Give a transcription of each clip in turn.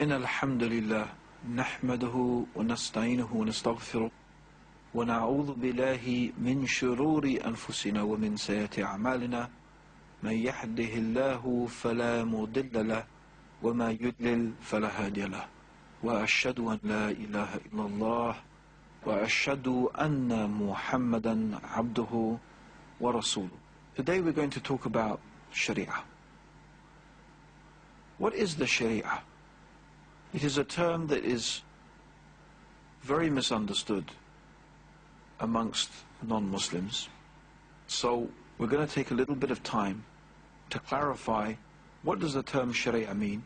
إن الحمد لله نحمده ونستعينه ونستغفره ونعوذ بالله من شرور أنفسنا ومن سيئات أعمالنا من يهده الله فلا مضل له وما يضلل فلا هادي له وأشهد أن لا إله إلا الله وأشهد أن محمدا عبده ورسوله. Today we're going to talk about Sharia. What is the Sharia? It is a term that is very misunderstood amongst non-Muslims. So we're going to take a little bit of time to clarify what does the term Sharia mean.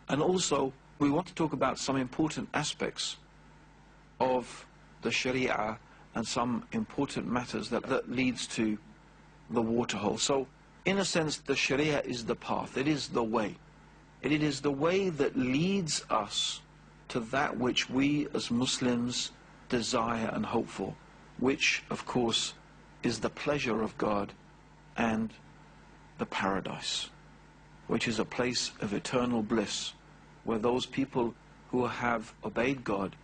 And also we want to talk about some important aspects of the Sharia and some important matters that leads to the waterhole. So in a sense, the Sharia is the path, it is the way. It is the way that leads us to that which we as Muslims desire and hope for, which of course is the pleasure of God and the paradise, which is a place of eternal bliss, where those people who have obeyed God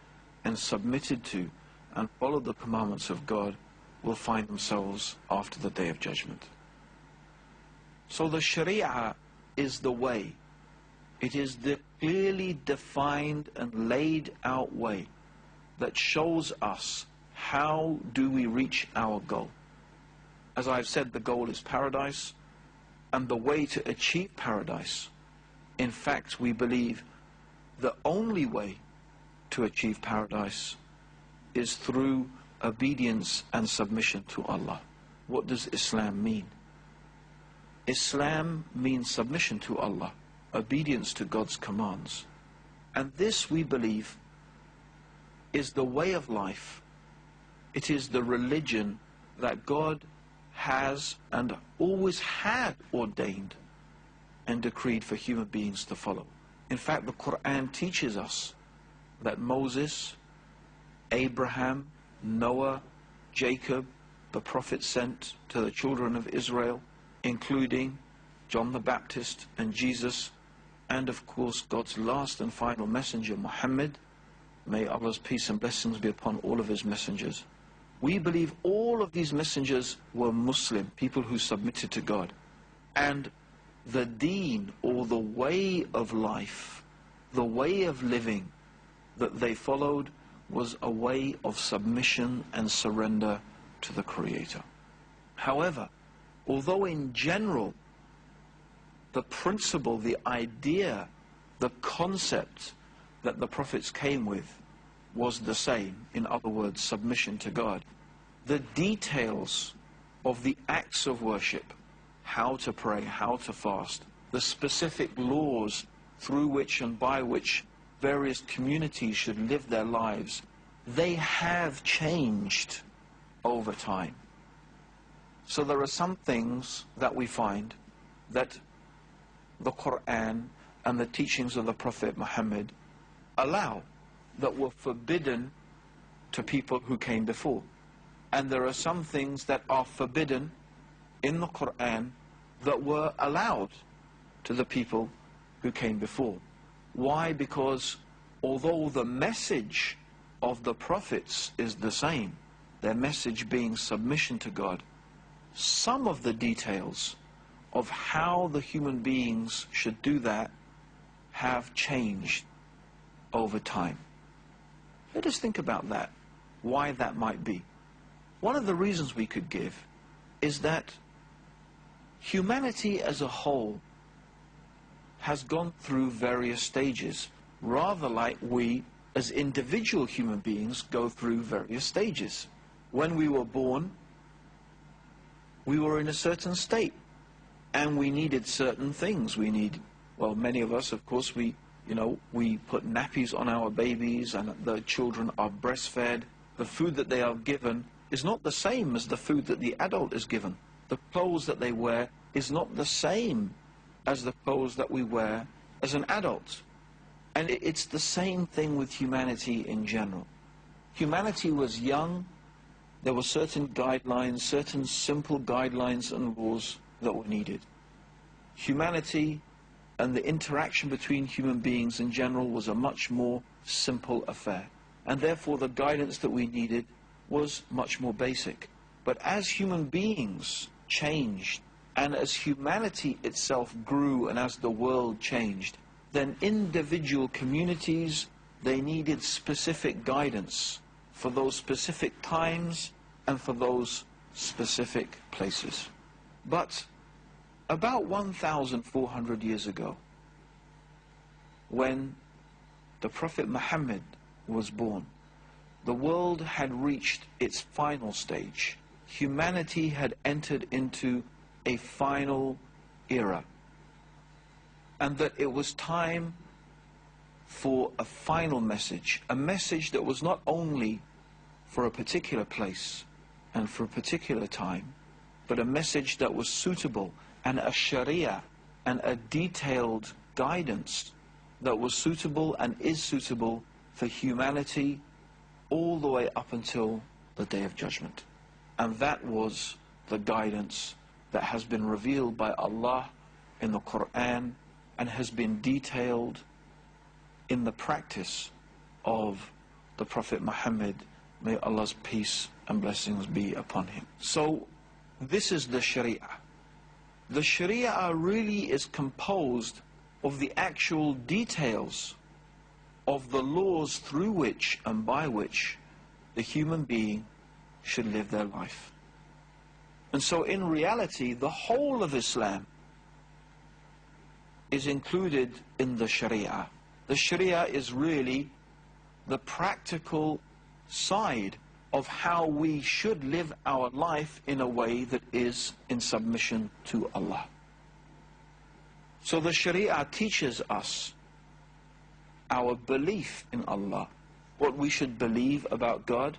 and submitted to and followed the commandments of God will find themselves after the Day of Judgment. So the Sharia is the way. It is the clearly defined and laid out way that shows us how do we reach our goal. As I've said, the goal is paradise, and the way to achieve paradise, in fact, we believe the only way to achieve paradise is through obedience and submission to Allah. What does Islam mean? Islam means submission to Allah, obedience to God's commands. And this, we believe, is the way of life. It is the religion that God has and always had ordained and decreed for human beings to follow. In fact, the Quran teaches us that Moses, Abraham, Noah, Jacob, the prophets sent to the children of Israel, including John the Baptist and Jesus, and of course God's last and final messenger, Muhammad, may Allah's peace and blessings be upon all of his messengers. We believe all of these messengers were Muslim, people who submitted to God. And the deen, or the way of life, the way of living that they followed was a way of submission and surrender to the Creator. However, although in general the principle, the idea, the concept that the prophets came with was the same, in other words, submission to God, the details of the acts of worship, how to pray, how to fast, the specific laws through which and by which various communities should live their lives, they have changed over time. So there are some things that we find that the Quran and the teachings of the Prophet Muhammad allow, that were forbidden to people who came before. And there are some things that are forbidden in the Quran that were allowed to the people who came before. Why? Because although the message of the prophets is the same, their message being submission to God, some of the details of how the human beings should do that have changed over time. Let us think about that, why that might be. One of the reasons we could give is that humanity as a whole has gone through various stages, rather like we as individual human beings go through various stages. When we were born, we were in a certain state, and we needed certain things. Well, many of us, of course, we put nappies on our babies, and the children are breastfed. The food that they are given is not the same as the food that the adult is given. The clothes that they wear is not the same as the clothes that we wear as an adult. And it's the same thing with humanity in general. Humanity was young. There were certain guidelines, certain simple guidelines and laws that were needed. Humanity and the interaction between human beings in general was a much more simple affair. And therefore the guidance that we needed was much more basic. But as human beings changed, and as humanity itself grew, and as the world changed, then individual communities, they needed specific guidance for those specific times and for those specific places. But about 1,400 years ago, when the Prophet Muhammad was born, the world had reached its final stage. Humanity had entered into a final era, and that it was time for a final message, a message that was not only for a particular place and for a particular time, but a message that was suitable, and a Sharia and a detailed guidance that was suitable and is suitable for humanity all the way up until the Day of Judgment. And that was the guidance that has been revealed by Allah in the Quran and has been detailed in the practice of the Prophet Muhammad, may Allah's peace and blessings be upon him. So this is the Sharia. The Sharia really is composed of the actual details of the laws through which and by which the human being should live their life. And so in reality, the whole of Islam is included in the Sharia. The Sharia is really the practical side of how we should live our life in a way that is in submission to Allah. So the Sharia teaches us our belief in Allah, what we should believe about God,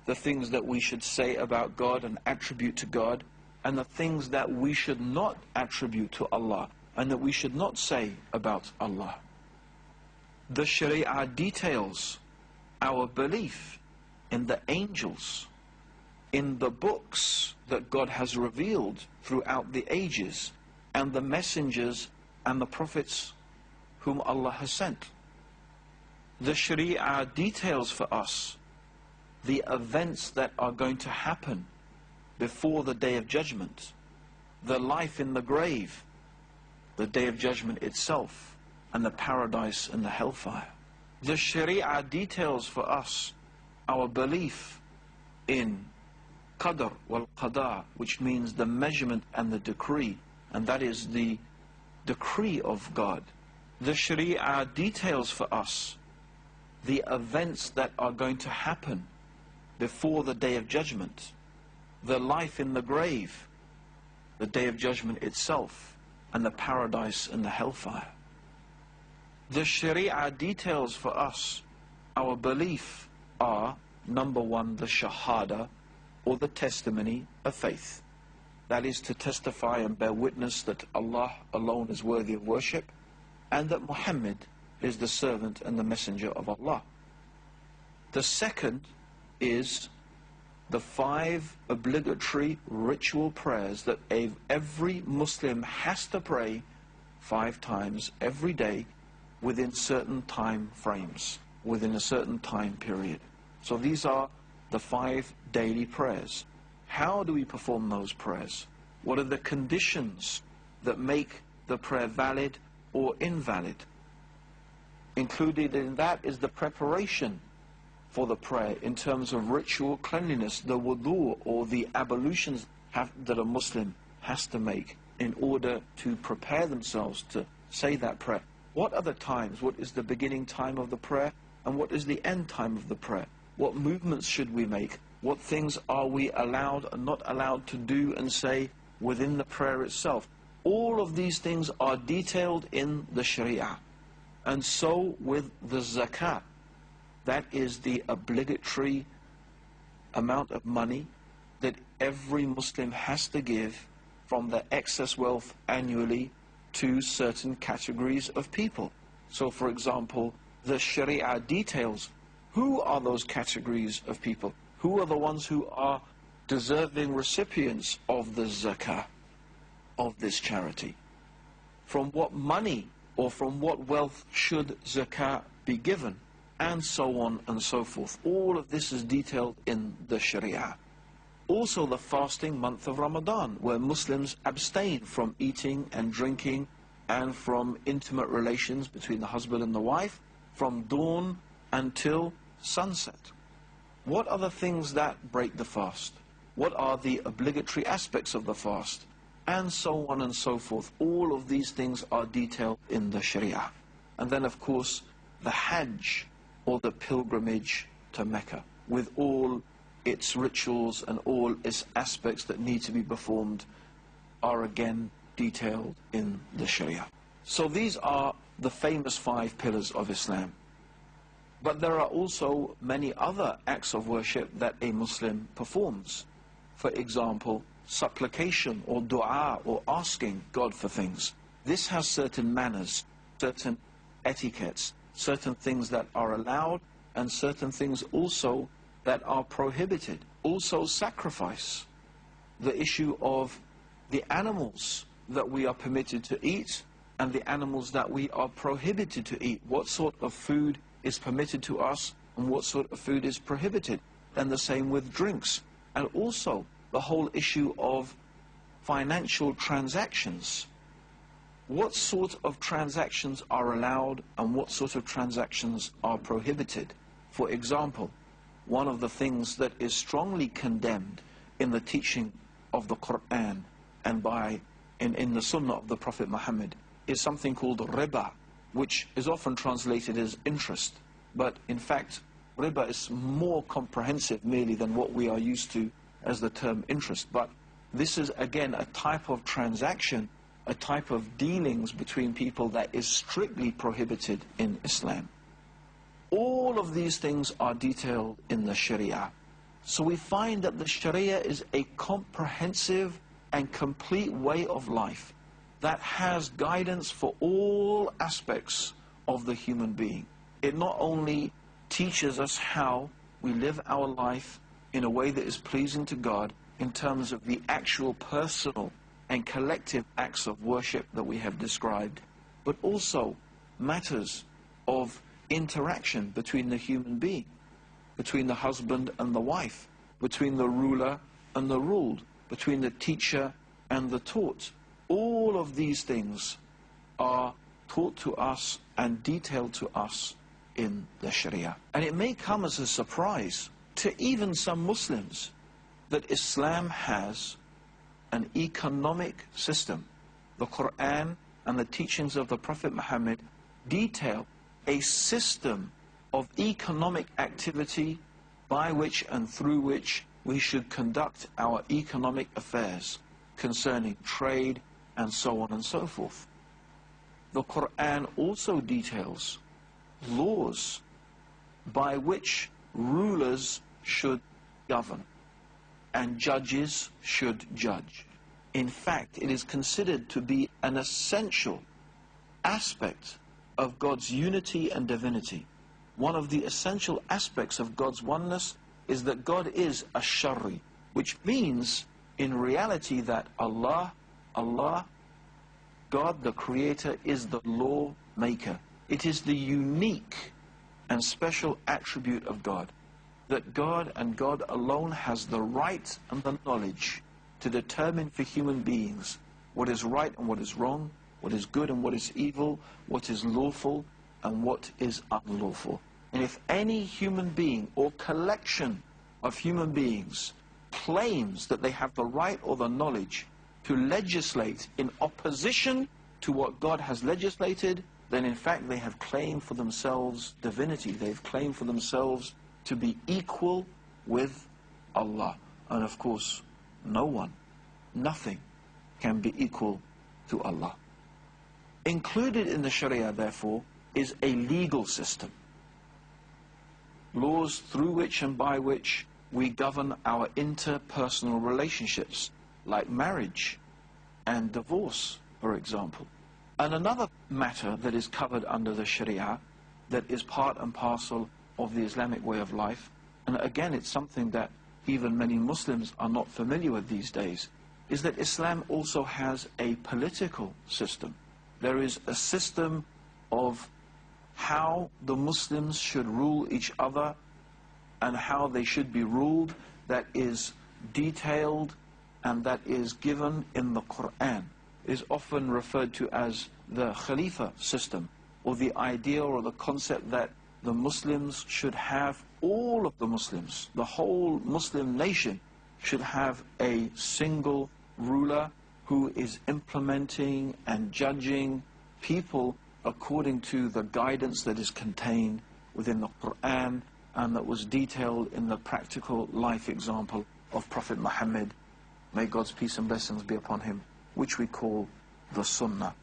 the things that we should say about God and attribute to God, and the things that we should not attribute to Allah and that we should not say about Allah. The Sharia details our belief in the angels, in the books that God has revealed throughout the ages, and the messengers and the prophets whom Allah has sent. The Sharia details for us the events that are going to happen before the Day of Judgment, the life in the grave, the Day of Judgment itself, and the paradise and the hellfire. The Sharia details for us our belief in Qadr wal Qada, which means the measurement and the decree, and that is the decree of God. The Sharia details for us the events that are going to happen before the Day of Judgment, the life in the grave, the Day of Judgment itself, and the paradise and the hellfire. The Sharia details for us our belief are, number one, the Shahada, or the testimony of faith. That is to testify and bear witness that Allah alone is worthy of worship, and that Muhammad is the servant and the messenger of Allah. The second is the 5 obligatory ritual prayers that every Muslim has to pray 5 times every day within certain time frames, within a certain time period. So these are the 5 daily prayers. How do we perform those prayers? What are the conditions that make the prayer valid or invalid? Included in that is the preparation for the prayer in terms of ritual cleanliness, the wudu or the ablutions that a Muslim has to make in order to prepare themselves to say that prayer. What are the times? What is the beginning time of the prayer? And what is the end time of the prayer? What movements should we make? What things are we allowed and not allowed to do and say within the prayer itself? All of these things are detailed in the Sharia. And so with the zakat, that is the obligatory amount of money that every Muslim has to give from the excess wealth annually to certain categories of people. So for example, the Sharia details who are those categories of people, who are the ones who are deserving recipients of the zakah, of this charity. from what money or from what wealth should zakat be given, and so on and so forth. All of this is detailed in the Sharia. Also the fasting month of Ramadan, where Muslims abstain from eating and drinking and from intimate relations between the husband and the wife from dawn until sunset. What are the things that break the fast? What are the obligatory aspects of the fast? And so on and so forth. All of these things are detailed in the Sharia. And then of course the Hajj, or the pilgrimage to Mecca, with all its rituals and all its aspects that need to be performed, are again detailed in the Sharia. So these are the famous 5 pillars of Islam. But there are also many other acts of worship that a Muslim performs. For example, supplication or dua, or asking God for things. This has certain manners, certain etiquettes, certain things that are allowed and certain things also that are prohibited. Also sacrifice, the issue of the animals that we are permitted to eat and the animals that we are prohibited to eat. What sort of food is permitted to us and what sort of food is prohibited. And the same with drinks. And also the whole issue of financial transactions. What sort of transactions are allowed and what sort of transactions are prohibited? For example, one of the things that is strongly condemned in the teaching of the Quran and in the Sunnah of the Prophet Muhammad is something called riba, which is often translated as interest. But in fact, riba is more comprehensive merely than what we are used to as the term interest. But this is again a type of transaction, a type of dealings between people that is strictly prohibited in Islam. All of these things are detailed in the Sharia. So we find that the Sharia is a comprehensive and complete way of life that has guidance for all aspects of the human being. It not only teaches us how we live our life in a way that is pleasing to God in terms of the actual personal and collective acts of worship that we have described, but also matters of interaction between the human being, between the husband and the wife, between the ruler and the ruled, between the teacher and the taught. All of these things are taught to us and detailed to us in the Sharia. And it may come as a surprise to even some Muslims that Islam has an economic system. The Quran and the teachings of the Prophet Muhammad detail a system of economic activity by which and through which we should conduct our economic affairs concerning trade and so on and so forth. The Quran also details laws by which rulers should govern and judges should judge. In fact, it is considered to be an essential aspect of God's unity and divinity. One of the essential aspects of God's oneness is that God is Ash-Shari, which means in reality that Allah, God the Creator, is the law maker. It is the unique and special attribute of God, that God and God alone has the right and the knowledge to determine for human beings what is right and what is wrong, what is good and what is evil, what is lawful and what is unlawful. And if any human being or collection of human beings claims that they have the right or the knowledge to legislate in opposition to what God has legislated, then in fact they have claimed for themselves divinity. They've claimed for themselves to be equal with Allah. And of course, no one, nothing can be equal to Allah. Included in the Sharia, therefore, is a legal system. Laws through which and by which we govern our interpersonal relationships, like marriage and divorce, for example. And another matter that is covered under the Sharia, that is part and parcel of the Islamic way of life, and again it's something that even many Muslims are not familiar with these days, is that Islam also has a political system. There is a system of how the Muslims should rule each other and how they should be ruled that is detailed and that is given in the Quran. It is often referred to as the Khalifa system, or the idea or the concept that the Muslims should have, all of the Muslims, the whole Muslim nation should have a single ruler who is implementing and judging people according to the guidance that is contained within the Quran and that was detailed in the practical life example of Prophet Muhammad, may God's peace and blessings be upon him, which we call the Sunnah.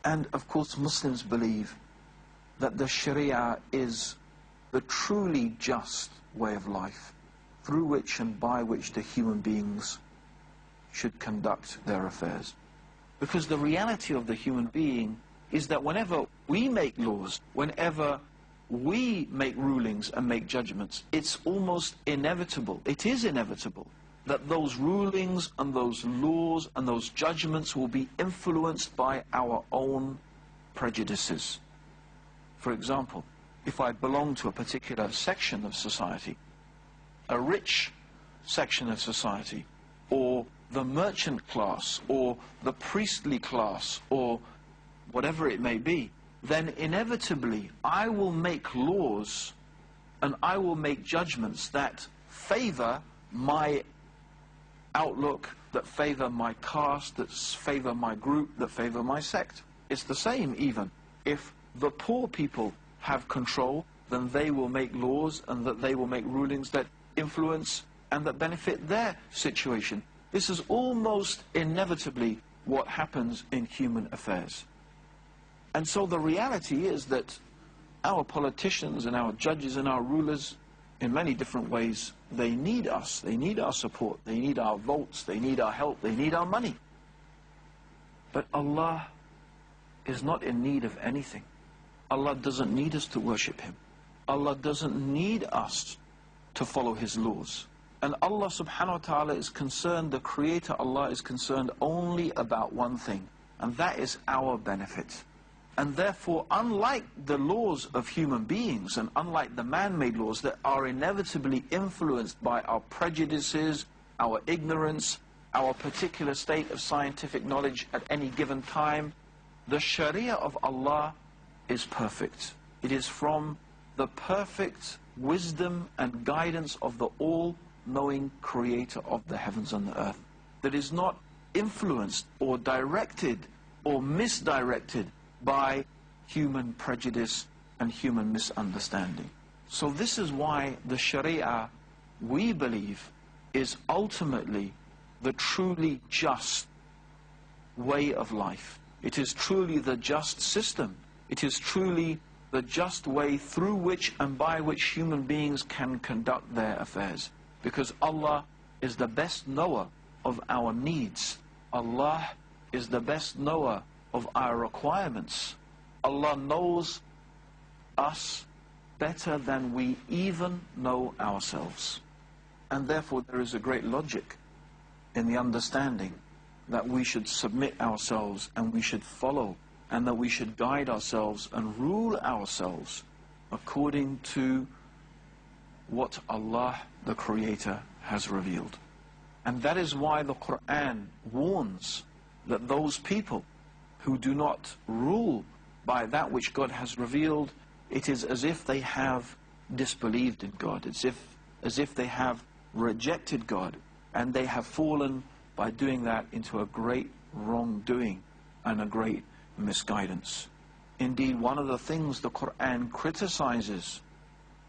And of course Muslims believe that the Sharia is the truly just way of life through which and by which the human beings should conduct their affairs. Because the reality of the human being is that whenever we make laws, whenever we make rulings and make judgments, it's almost inevitable, it is inevitable, that those rulings and those laws and those judgments will be influenced by our own prejudices. For example, if I belong to a particular section of society, a rich section of society, or the merchant class, or the priestly class, or whatever it may be, then inevitably I will make laws and I will make judgments that favor my outlook, that favor my caste, that favor my group, that favor my sect. It's the same even. If the poor people have control, then they will make laws and that they will make rulings that influence and that benefit their situation. This is almost inevitably what happens in human affairs. And so the reality is that our politicians and our judges and our rulers, in many different ways, they need us. They need our support. They need our votes. They need our help. They need our money. But Allah is not in need of anything. Allah doesn't need us to worship Him. Allah doesn't need us to follow His laws. And Allah subhanahu wa ta'ala is concerned, the Creator Allah is concerned only about one thing, and that is our benefit. And therefore, unlike the laws of human beings and unlike the man-made laws that are inevitably influenced by our prejudices, our ignorance, our particular state of scientific knowledge at any given time, the Sharia of Allah is perfect. It is from the perfect wisdom and guidance of the all-knowing Creator of the heavens and the earth, that is not influenced or directed or misdirected by human prejudice and human misunderstanding. So this is why the Sharia, we believe, is ultimately the truly just way of life. It is truly the just system. It is truly the just way through which and by which human beings can conduct their affairs. Because Allah is the best knower of our needs. Allah is the best knower of our requirements. Allah knows us better than we even know ourselves. And therefore there is a great logic in the understanding that we should submit ourselves and we should follow and that we should guide ourselves and rule ourselves according to what Allah the Creator has revealed. And that is why the Quran warns that those people who do not rule by that which God has revealed, it is as if they have disbelieved in God. It's as if they have rejected God, and they have fallen by doing that into a great wrongdoing and a great misguidance. Indeed, one of the things the Quran criticizes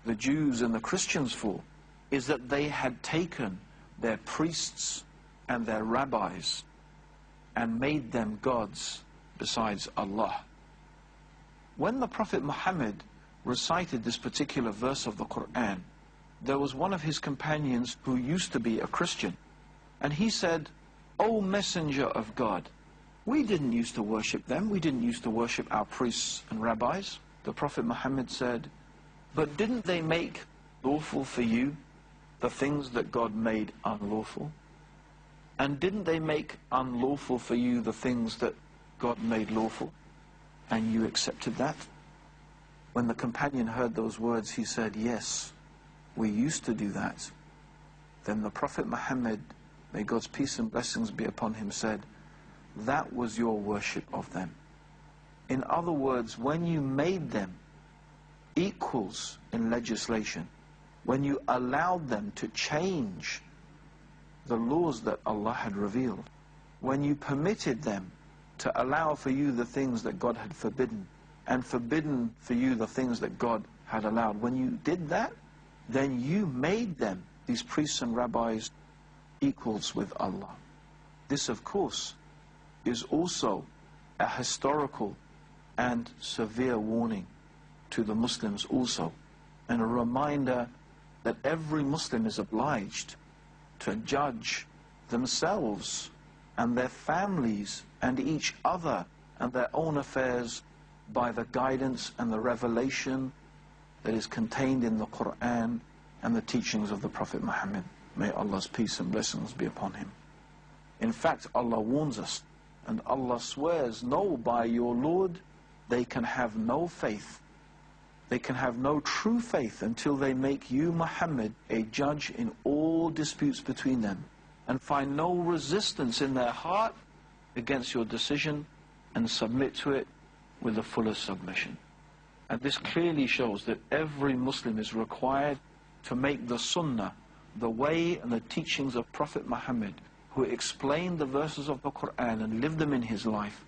the Jews and the Christians for is that they had taken their priests and their rabbis and made them gods besides Allah. When the Prophet Muhammad recited this particular verse of the Quran, there was one of his companions who used to be a Christian, and he said, "O Messenger of God, we didn't used to worship them, we didn't used to worship our priests and rabbis." The Prophet Muhammad said, "But didn't they make lawful for you the things that God made unlawful? And didn't they make unlawful for you the things that God made lawful?" and you accepted that? When the companion heard those words, he said, yes, we used to do that. Then the Prophet Muhammad, may God's peace and blessings be upon him, said, that was your worship of them. In other words, when you made them equals in legislation, when you allowed them to change the laws that Allah had revealed, when you permitted them to allow for you the things that God had forbidden, and forbidden for you the things that God had allowed, when you did that, then you made them, these priests and rabbis, equals with Allah. This, of course, is also a historical and severe warning to the Muslims also, and a reminder that every Muslim is obliged to judge themselves and their families and each other and their own affairs by the guidance and the revelation that is contained in the Quran and the teachings of the Prophet Muhammad. May Allah's peace and blessings be upon him. In fact, Allah warns us, and Allah swears, no, by your Lord, they can have no faith. They can have no true faith until they make you, Muhammad, a judge in all disputes between them, and find no resistance in their heart against your decision, and submit to it with the fullest submission. And this clearly shows that every Muslim is required to make the Sunnah, the way and the teachings of Prophet Muhammad, who explained the verses of the Quran and lived them in his life.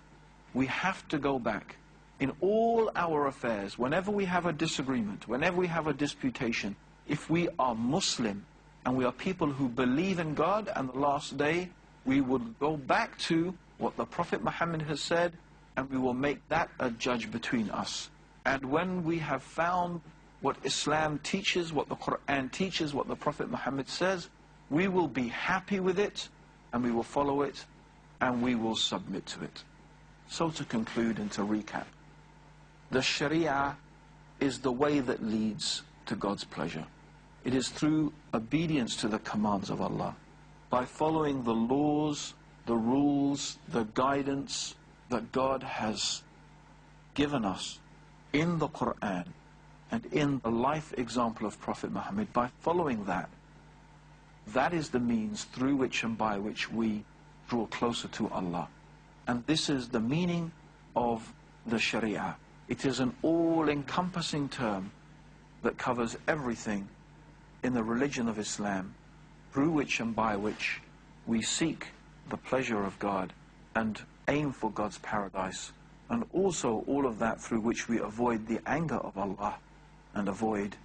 We have to go back in all our affairs, whenever we have a disagreement, whenever we have a disputation. If we are Muslim and we are people who believe in God and the last day, we would go back to what the Prophet Muhammad has said, and we will make that a judge between us. And when we have found what Islam teaches, what the Quran teaches, what the Prophet Muhammad says, we will be happy with it, and we will follow it, and we will submit to it. So to conclude and to recap, the Sharia is the way that leads to God's pleasure. It is through obedience to the commands of Allah, by following the laws, the rules, the guidance that God has given us in the Quran and in the life example of Prophet Muhammad. By following that, that is the means through which and by which we draw closer to Allah. And this is the meaning of the Sharia. It is an all-encompassing term that covers everything in the religion of Islam, through which and by which we seek the pleasure of God and aim for God's paradise, and also all of that through which we avoid the anger of Allah and avoid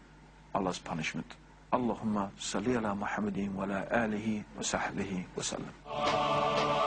Allah's punishment. Allahumma salli ala Muhammadin wa ala alihi wa sahbihi wa sallam.